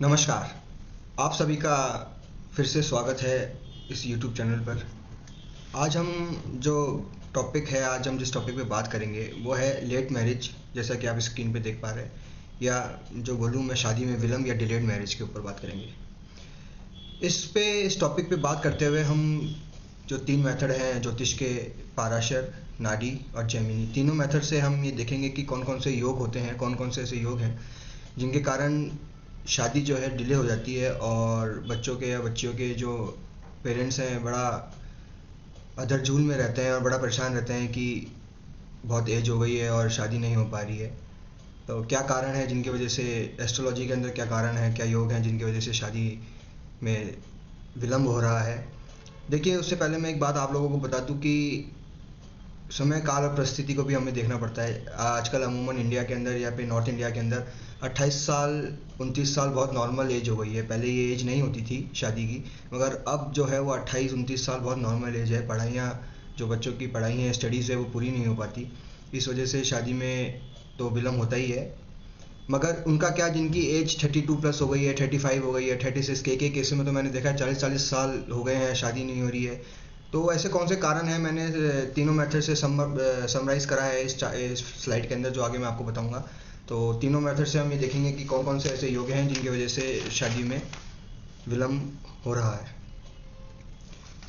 नमस्कार। आप सभी का फिर से स्वागत है इस यूट्यूब चैनल पर। आज हम जो टॉपिक है आज हम जिस टॉपिक पे बात करेंगे वो है लेट मैरिज, जैसा कि आप स्क्रीन पे देख पा रहे हैं, या जो बोलूँ मैं शादी में विलम्ब या डिलेड मैरिज के ऊपर बात करेंगे। इस टॉपिक पे बात करते हुए हम जो 3 मेथड हैं ज्योतिष के, पाराशर, नाडी और जैमिनी, तीनों मेथड से हम ये देखेंगे कि कौन कौन से योग होते हैं, कौन कौन से ऐसे योग हैं जिनके कारण शादी जो है डिले हो जाती है और बच्चों के या बच्चियों के जो पेरेंट्स हैं बड़ा अधर-झूल में रहते हैं और बड़ा परेशान रहते हैं कि बहुत एज हो गई है और शादी नहीं हो पा रही है। तो क्या कारण है जिनकी वजह से, एस्ट्रोलॉजी के अंदर क्या कारण है, क्या योग हैं जिनकी वजह से शादी में विलम्ब हो रहा है। देखिए, उससे पहले मैं एक बात आप लोगों को बता दूं कि समय काल और परिस्थिति को भी हमें देखना पड़ता है। आजकल अमूमन इंडिया के अंदर या फिर नॉर्थ इंडिया के अंदर 28 साल 29 साल बहुत नॉर्मल एज हो गई है। पहले ये एज नहीं होती थी शादी की, मगर अब जो है वो 28-29 साल बहुत नॉर्मल एज है। पढ़ाइयाँ, जो बच्चों की पढ़ाई है, स्टडीज़ है, वो पूरी नहीं हो पाती। इस वजह से शादी में तो विलम्ब होता ही है। मगर उनका क्या, जिनकी एज 32 प्लस हो गई है, 35 हो गई है, 36, के केस में तो मैंने देखा है 40-40 साल हो गए हैं, शादी नहीं हो रही है। तो ऐसे कौन से कारण हैं, मैंने तीनों मेथड से समराइज़ करा है इस स्लाइड के अंदर, जो आगे मैं आपको बताऊंगा। तो तीनों मेथड से हम ये देखेंगे कि कौन कौन से ऐसे योग हैं जिनकी वजह से शादी में विलम्ब हो रहा है।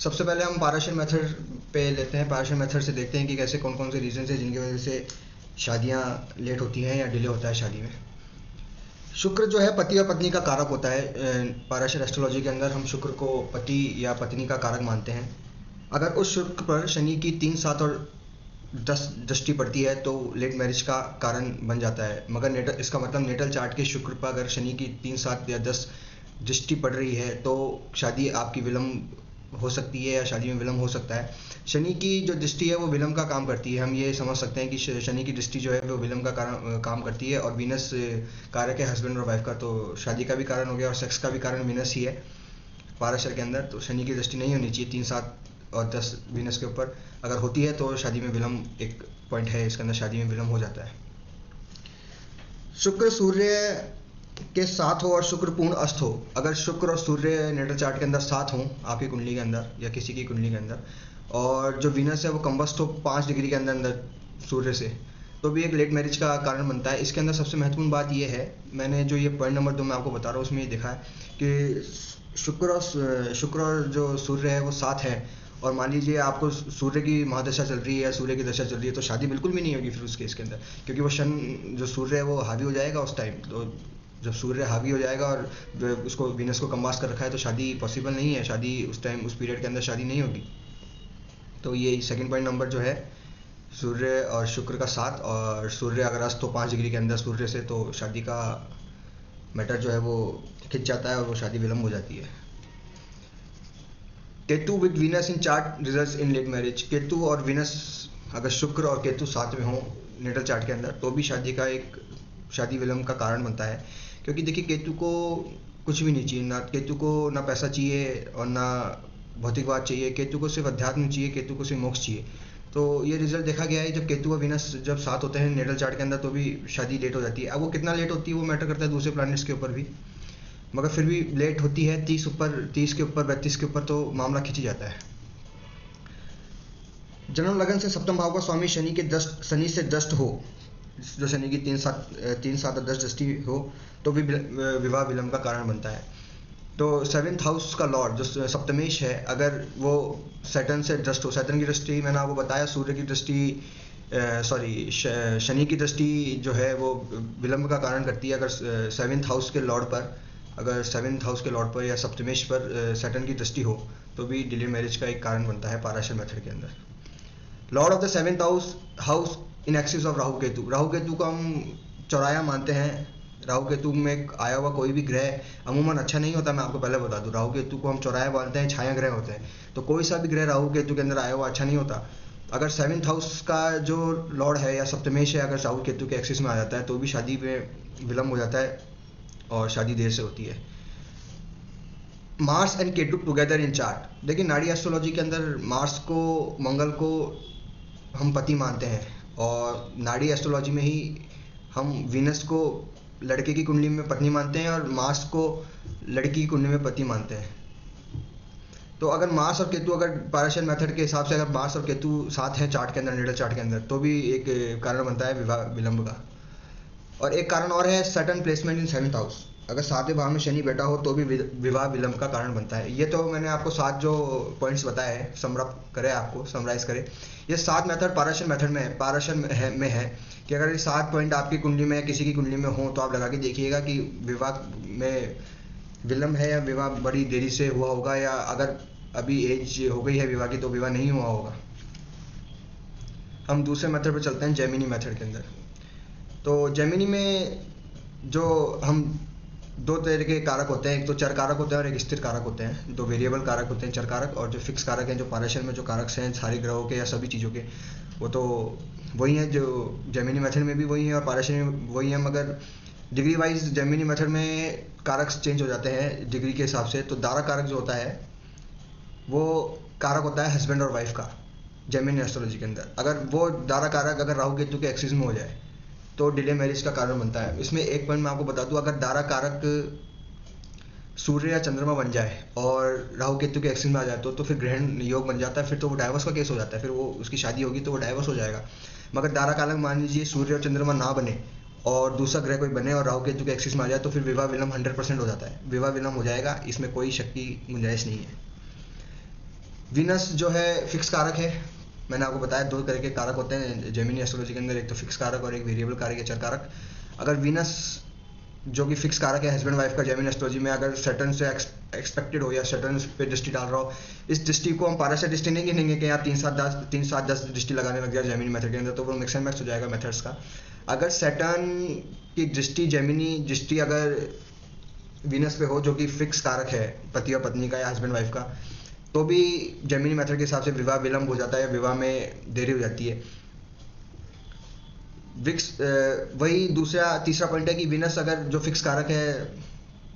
सबसे पहले हम पाराशर मेथड पे लेते हैं। पाराशर मेथड से देखते हैं कि कैसे कौन कौन से रीजन है जिनकी वजह से शादियाँ लेट होती हैं या डिले होता है शादी में। शुक्र जो है पति और पत्नी का कारक होता है। पाराशर एस्ट्रोलॉजी के अंदर हम शुक्र को पति या पत्नी का कारक मानते हैं। अगर उस शुक्र पर शनि की 3, 7 और 10 दृष्टि पड़ती है तो लेट मैरिज का कारण बन जाता है। मगर इसका मतलब नेटल चार्ट के शुक्र पर अगर शनि की 3, 7 या 10 दृष्टि पड़ रही है तो शादी आपकी विलम्ब हो सकती है या शादी में विलम्ब हो सकता है। शनि की जो दृष्टि है वो विलम्ब का काम करती है। हम ये समझ सकते हैं कि शनि की दृष्टि जो है वो विलम्ब का काम करती है। और वीनस कारक है हस्बैंड और वाइफ का, तो शादी का भी कारण हो गया और सेक्स का भी कारण वीनस ही है पाराशर के अंदर। तो शनि की दृष्टि नहीं होनी चाहिए 3, 7 और 10 वीनस के ऊपर। अगर होती है तो शादी में विलम्ब एक पॉइंट है, इसके अंदर शादी में विलम्ब हो जाता है। शुक्र सूर्य के साथ हो और शुक्र पूर्ण अस्त हो। अगर शुक्र और सूर्य नेटल चार्ट के अंदर साथ हों आपकी कुंडली के अंदर या किसी की कुंडली के अंदर, और जो वीनस है वो कम्बस्ट हो 5 डिग्री के अंदर अंदर सूर्य से, तो भी एक लेट मैरिज का कारण बनता है। इसके अंदर सबसे महत्वपूर्ण बात ये है, मैंने जो ये पॉइंट नंबर 2 मैं आपको बता रहा हूँ उसमें ये देखा है कि शुक्र और जो सूर्य है वो साथ है, और मान लीजिए आपको सूर्य की महादशा चल रही है या सूर्य की दशा चल रही है तो शादी बिल्कुल भी नहीं होगी फिर उस केस के अंदर, क्योंकि वो जो सूर्य है वो हावी हो जाएगा उस टाइम। तो जब सूर्य हावी हो जाएगा और उसको वीनस को कम्बास कर रखा है तो शादी पॉसिबल नहीं है, शादी उस टाइम उस पीरियड के अंदर शादी नहीं होगी। तो ये सेकंड पॉइंट नंबर जो है, सूर्य और शुक्र का साथ, और सूर्य अगर अस्त तो 5 डिग्री के अंदर सूर्य से, तो शादी का मैटर जो है वो खिंच जाता है और वो शादी विलम्ब हो जाती है। Ketu with Venus in chart results in late marriage. Ketu और वीनस, अगर शुक्र और केतु साथ में हो नेटल चार्ट के अंदर तो भी शादी विलम्ब का कारण बनता है। क्योंकि देखिए, केतु को कुछ भी नहीं चाहिए, ना केतु को ना पैसा चाहिए और ना भौतिकवाद चाहिए, केतु को सिर्फ अध्यात्म चाहिए, केतु को सिर्फ मोक्ष चाहिए। तो ये रिजल्ट देखा गया है, जब केतु और वीनस जब साथ होते हैं नेटल चार्ट के अंदर तो भी शादी लेट हो जाती है। अब वो कितना लेट होती है वो मैटर करता है दूसरे प्लैनेट्स के ऊपर भी, मगर फिर भी लेट होती है। 30 के ऊपर 32 के ऊपर तो मामला खिंच जाता है। जन्म लगन से सप्तम भाव का स्वामी शनि से दष्ट हो, जो शनि की 3, 7 और 10 दृष्टि हो तो भी विवाह विलम्ब का कारण बनता है। तो 7th हाउस का लॉर्ड जो सप्तमेश है, अगर वो सैटर्न से दृष्ट हो, सैटर्न की दृष्टि मैंने आपको बताया, सूर्य की दृष्टि शनि की दृष्टि जो है वो विलम्ब का कारण करती है। अगर 7th हाउस के लॉर्ड पर, अगर 7th हाउस के लॉर्ड पर या सप्तमेश पर सैटर्न की दृष्टि हो तो भी डिले मैरिज का एक कारण बनता है पाराशर मेथड के अंदर। Lord of the 7th house in axis of Rahu Ketu. Rahu Ketu को हम चौराया मानते हैं। राहु केतु में आया हुआ कोई भी ग्रह अमूमन अच्छा नहीं होता, मैं आपको पहले बता दूं। राहु केतु को हम चौराया मानते हैं, छाया ग्रह होते हैं, तो कोई सा भी ग्रह राहु केतु के अंदर आया हुआ अच्छा नहीं होता। अगर 7th हाउस का जो लॉर्ड है या सप्तमेश है अगर राहु केतु के एक्सिस में आ जाता है तो भी शादी में विलम्ब हो जाता है और शादी देर से होती है। Mars and Ketu together in chart. देखिए, नाड़ी एस्ट्रोलॉजी के अंदर मार्स को, मंगल को हम पति मानते हैं, और नाड़ी एस्ट्रोलॉजी में ही हम वीनस को लड़के की कुंडली में पत्नी मानते हैं और मार्स को लड़की की कुंडली में पति मानते हैं। तो अगर मार्स और केतु, अगर पाराशर मेथड के हिसाब से अगर मार्स और केतु साथ हैं चार्ट के अंदर, नेटल चार्ट के अंदर, तो भी एक कारण बनता है विवाह विलंब का। और एक कारण और है सडन प्लेसमेंट इन 7th हाउस। अगर 7वें भाव में शनि बैठा हो तो भी विवाह विलंब का कारण बनता है। ये तो मैंने आपको 7 जो पॉइंट्स बताए हैं, समराइज करे। ये 7 मेथड पाराशर मेथड में है, में है कि अगर ये 7 पॉइंट आपकी कुंडली में, किसी की कुंडली में हो, तो आप लगा के देखिएगा कि विवाह में विलंब है या विवाह बड़ी देरी से हुआ होगा, या अगर अभी एज हो गई है विवाह की तो विवाह नहीं हुआ होगा। हम दूसरे मेथड पर चलते हैं, जेमिनी मेथड के अंदर। तो जेमिनी में जो हम 2 तरह के कारक होते हैं, एक तो चर कारक होते हैं और एक स्थिर कारक होते हैं। 2 वेरिएबल कारक होते हैं चर कारक, और जो फिक्स कारक हैं, जो पाराशर में जो कारक हैं सारे ग्रहों के या सभी चीज़ों के, वो तो वही हैं जो जेमिनी मेथड में भी वही है और पाराशर में वही है, मगर डिग्री वाइज जेमिनी मेथड में कारक चेंज हो जाते हैं डिग्री के हिसाब से। तो दारा कारक जो होता है वो कारक होता है हस्बैंड और वाइफ का जेमिनी एस्ट्रोलॉजी के अंदर। अगर वो दारा कारक अगर राहु केतु के एक्सिस में हो जाए तो डिले मैरिज का कारण बनता है। इसमें एक पॉइंट मैं आपको बता दूं, अगर दारा कारक सूर्य या चंद्रमा बन जाए और राहु केतु के एक्सिस में आ जाए तो फिर ग्रहण योग बन जाता है, फिर तो वो डाइवोर्स का केस हो जाता है, फिर वो उसकी शादी होगी तो वो डाइवोर्स हो जाएगा। मगर दारा कारक मान लीजिए सूर्य और चंद्रमा ना बने और दूसरा ग्रह कोई बने और राहु केतु के एक्सिस में आ जाए तो फिर विवाह विलंब 100% हो जाता है, विवाह विलंब हो जाएगा, इसमें कोई शक की गुंजाइश नहीं है। वीनस जो है फिक्स कारक है, मैंने आपको बताया 2 तरह के कारक होते हैं जेमिनी एस्ट्रोलॉजी के अंदर, एक तो फिक्स कारक और एक वेरिएबल कारक या चर कारक। अगर वीनस जो कि फिक्स कारक है हस्बैंड वाइफ का जेमिनी एस्ट्रोलॉजी में, अगर सैटर्न से एक्सपेक्टेड हो या सैटर्न पे दृष्टि डाल रहा हो, इस दृष्टि को हम पाराशर दृष्टि नहीं गिनेंगे कि यहाँ 3-7-10 दृष्टि लगाने लग जाए जेमिनी मेथड के अंदर, तो वो मिक्स एंड मैच हो जाएगा मेथड्स का। अगर सैटर्न की दृष्टि, जेमिनी दृष्टि अगर वीनस पे हो जो कि फिक्स कारक है पति और पत्नी का या हस्बैंड वाइफ का, तो भी जेमिनी मेथड के हिसाब से विवाह विलंब हो जाता है, विवाह में देरी हो जाती है। वही तीसरा पॉइंट है कि वीनस अगर जो फिक्स कारक है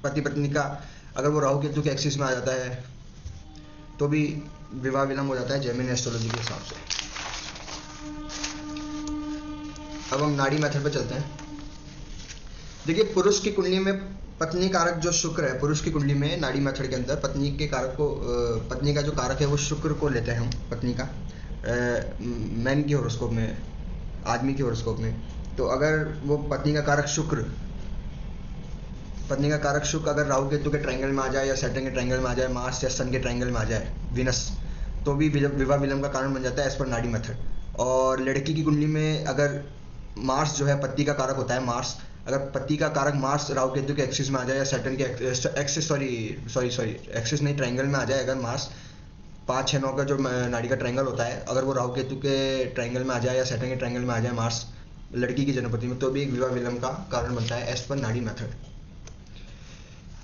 पति पत्नी का, अगर वो राहु केतु के एक्सिस में आ जाता है तो भी विवाह विलंब हो जाता है जेमिनी एस्ट्रोलॉजी के हिसाब से। अब हम नाड़ी मेथड पे चलते हैं। देखिए, पुरुष की कुंडली में पत्नी कारक जो शुक्र है, पुरुष की कुंडली में नाड़ी मेथड के अंदर पत्नी के कारक को, पत्नी का जो कारक है वो शुक्र को लेते हैं हम, पत्नी का मैन की हॉरोस्कोप में, आदमी के हॉरोस्कोप में। तो अगर वो पत्नी का कारक शुक्र अगर राहु केतु के ट्रायंगल में आ जाए या सैटर्न के ट्रायंगल में आ जाए, मार्स या सन के ट्रायंगल में आ जाए वीनस, तो भी विवाह विलंब का कारण बन जाता है एज पर नाड़ी मेथड। और लड़की की कुंडली में अगर मार्स जो है पति का कारक होता है, मार्स, अगर पति का कारक मार्स राहु केतु के एक्सिस में आ जाए या सैटर्न के एक्सिस नहीं, ट्रायंगल में आ जाए, अगर मार्स 5, 6, 9 का जो नाड़ी का ट्रायंगल होता है, अगर वो राहु केतु के ट्रायंगल में आ जाए या सैटर्न के ट्रायंगल में आ जाए मार्स लड़की की जन्मपति में, तो भी एक विवाह विलंब का कारण बनता है एज पर नाड़ी मेथड।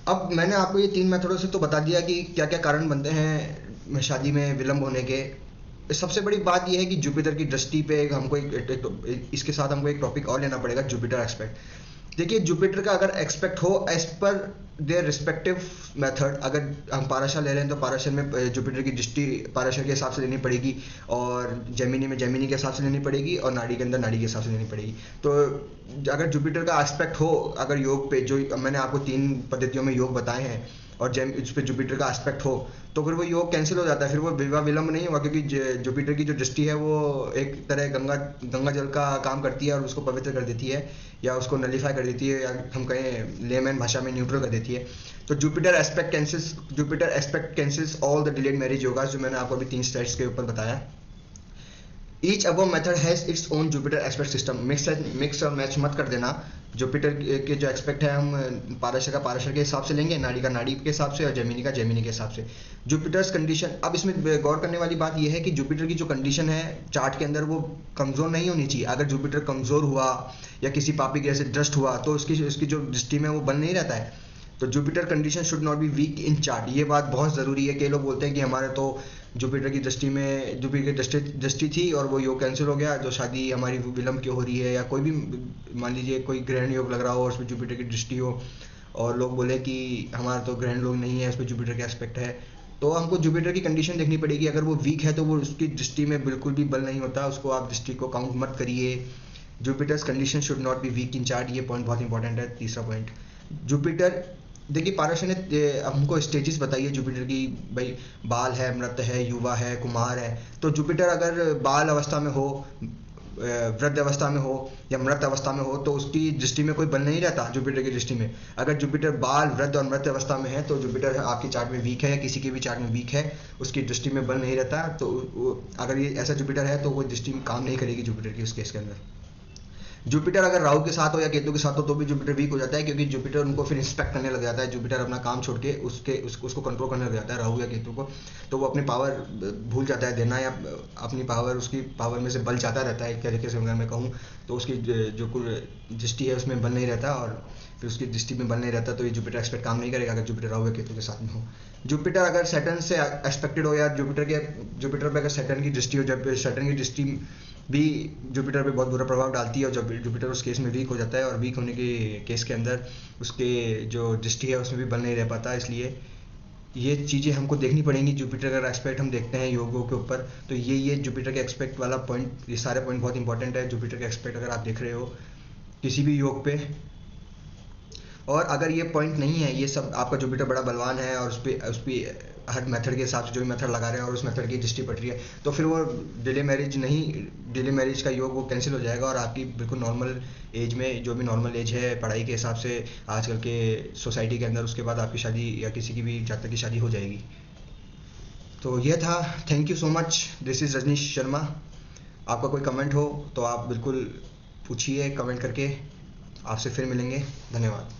अब मैंने आपको ये 3 मेथडों से तो बता दिया कि क्या क्या कारण बनते हैं शादी में विलंब होने के। सबसे बड़ी बात यह है कि जुपिटर की दृष्टि पे हमको इसके साथ हमको एक टॉपिक और लेना पड़ेगा, जुपिटर एस्पेक्ट। देखिए, जुपिटर का अगर एक्सपेक्ट हो as per their respective method, अगर हम पाराशर ले रहे हैं तो पाराशर में जुपिटर की दृष्टि पाराशर के हिसाब से लेनी पड़ेगी, और जेमिनी में जेमिनी के हिसाब से लेनी पड़ेगी, और नाड़ी के अंदर नाड़ी के हिसाब से लेनी पड़ेगी। तो अगर जुपिटर का एस्पेक्ट हो, अगर योग पे, जो मैंने आपको 3 पद्धतियों में योग बताए हैं, और उस पर जुपिटर का एस्पेक्ट हो, तो फिर वो योग कैंसिल हो जाता है, फिर वो विवाह विलंब नहीं हुआ, क्योंकि जुपिटर की जो दृष्टि है वो एक तरह गंगा जल का काम करती है और उसको पवित्र कर देती है, या उसको नलीफाई कर देती है, या हम कहें लेमैन भाषा में न्यूट्रल कर देती है। तो Jupiter aspect cancels all the delayed marriage yogas, जो मैंने आपको अभी 3 स्टेट्स के ऊपर बताया। Each above method has its own Jupiter aspect system. Mix और मैच मत कर देना। जुपिटर के जो एस्पेक्ट है हम पाराशर के हिसाब से लेंगे, नाड़ी का नाड़ी के हिसाब से, और जेमिनी का जेमिनी के हिसाब से। जुपिटर्स कंडीशन, अब इसमें गौर करने वाली बात यह है कि जुपिटर की जो कंडीशन है चार्ट के अंदर वो कमज़ोर नहीं होनी चाहिए। अगर जुपिटर कमज़ोर हुआ या किसी पापी ग्रह से ड्रस्ट हुआ तो उसकी जो दृष्टि में वो बन नहीं रहता है। तो Jupiter condition should not be weak in chart, ये बात बहुत ज़रूरी है। कई लोग बोलते हैं कि हमारे तो जुपिटर की दृष्टि थी और वो योग कैंसिल हो गया, जो शादी हमारी विलंब क्यों हो रही है। या कोई भी मान लीजिए कोई ग्रहण योग लग रहा हो और उसमें जुपिटर की दृष्टि हो, और लोग बोले कि हमारा तो ग्रहण योग नहीं है, उसमें जुपिटर का एस्पेक्ट है, तो हमको जुपिटर की कंडीशन देखनी पड़ेगी। अगर वो वीक है तो वो उसकी दृष्टि में बिल्कुल भी बल नहीं होता, उसको आप दृष्टि को काउंट मत करिए। Jupiter's condition should not be weak in chart, ये पॉइंट बहुत इंपॉर्टेंट है। तीसरा पॉइंट, जुपिटर, देखिए पाराशर ने हमको स्टेजेस बताई है जुपिटर की, भाई बाल है, मृत है, युवा है, कुमार है। तो जुपिटर अगर बाल अवस्था में हो, वृद्ध अवस्था में हो या मृत अवस्था में हो, तो उसकी दृष्टि में कोई बल नहीं रहता जुपिटर की दृष्टि में। अगर जुपिटर बाल, वृद्ध और मृत अवस्था में है तो जुपिटर आपके चार्ट में वीक है, या किसी के भी चार्ट में वीक है, उसकी दृष्टि में बल नहीं रहता। तो अगर ये ऐसा जुपिटर है तो वो दृष्टि में काम नहीं करेगी जुपिटर की उस केस के अंदर। जुपिटर अगर राहु के साथ हो या केतु के साथ हो तो भी जुपिटर वीक हो जाता है, क्योंकि जुपिटर उनको फिर इंस्पेक्ट करने लग जाता है। जुपिटर अपना काम छोड़ के उसको कंट्रोल करने लग जाता है, राहु या केतु को। तो वो अपनी पावर भूल जाता है देना, या अपनी पावर, उसकी पावर में से बल जाता रहता है एक तरीके से अगर मैं कहूँ तो। उसकी जो कुल दृष्टि है उसमें बल नहीं रहता, और फिर उसकी दृष्टि में बल नहीं रहता तो ये जुपिटर एक्सपेक्ट काम नहीं करेगा अगर जुपिटर राहु या केतु के साथ में हो। जुपिटर अगर सैटर्न से एक्सपेक्टेड हो, या जुपिटर पे अगर सैटर्न की दृष्टि हो, जब सैटर्न की दृष्टि भी जुपिटर पे बहुत बुरा प्रभाव डालती है, और जब जुपिटर उस केस में वीक हो जाता है, और वीक होने के केस के अंदर उसके जो दृष्टि है उसमें भी बल नहीं रह पाता। इसलिए ये चीज़ें हमको देखनी पड़ेंगी। जुपिटर का एक्सपेक्ट हम देखते हैं योगों के ऊपर, तो ये जुपिटर के एक्सपेक्ट वाला पॉइंट, ये सारे पॉइंट बहुत इंपॉर्टेंट है। जुपिटर के एक्सपेक्ट अगर आप देख रहे हो किसी भी योग पे, और अगर ये पॉइंट नहीं है, ये सब आपका जुपिटर बड़ा बलवान है और उस पर हर मेथड के हिसाब से जो भी मेथड लगा रहे हैं और उस मेथड की दृष्टि पड़ रही है, तो फिर वो डिले मैरिज का योग वो कैंसिल हो जाएगा, और आपकी बिल्कुल नॉर्मल एज में, जो भी नॉर्मल एज है पढ़ाई के हिसाब से आजकल के सोसाइटी के अंदर, उसके बाद आपकी शादी या किसी की भी जातक की शादी हो जाएगी। तो ये था। Thank you so much. This is Rajneesh Sharma. आपका कोई कमेंट हो तो आप बिल्कुल पूछिए कमेंट करके। आपसे फिर मिलेंगे। धन्यवाद।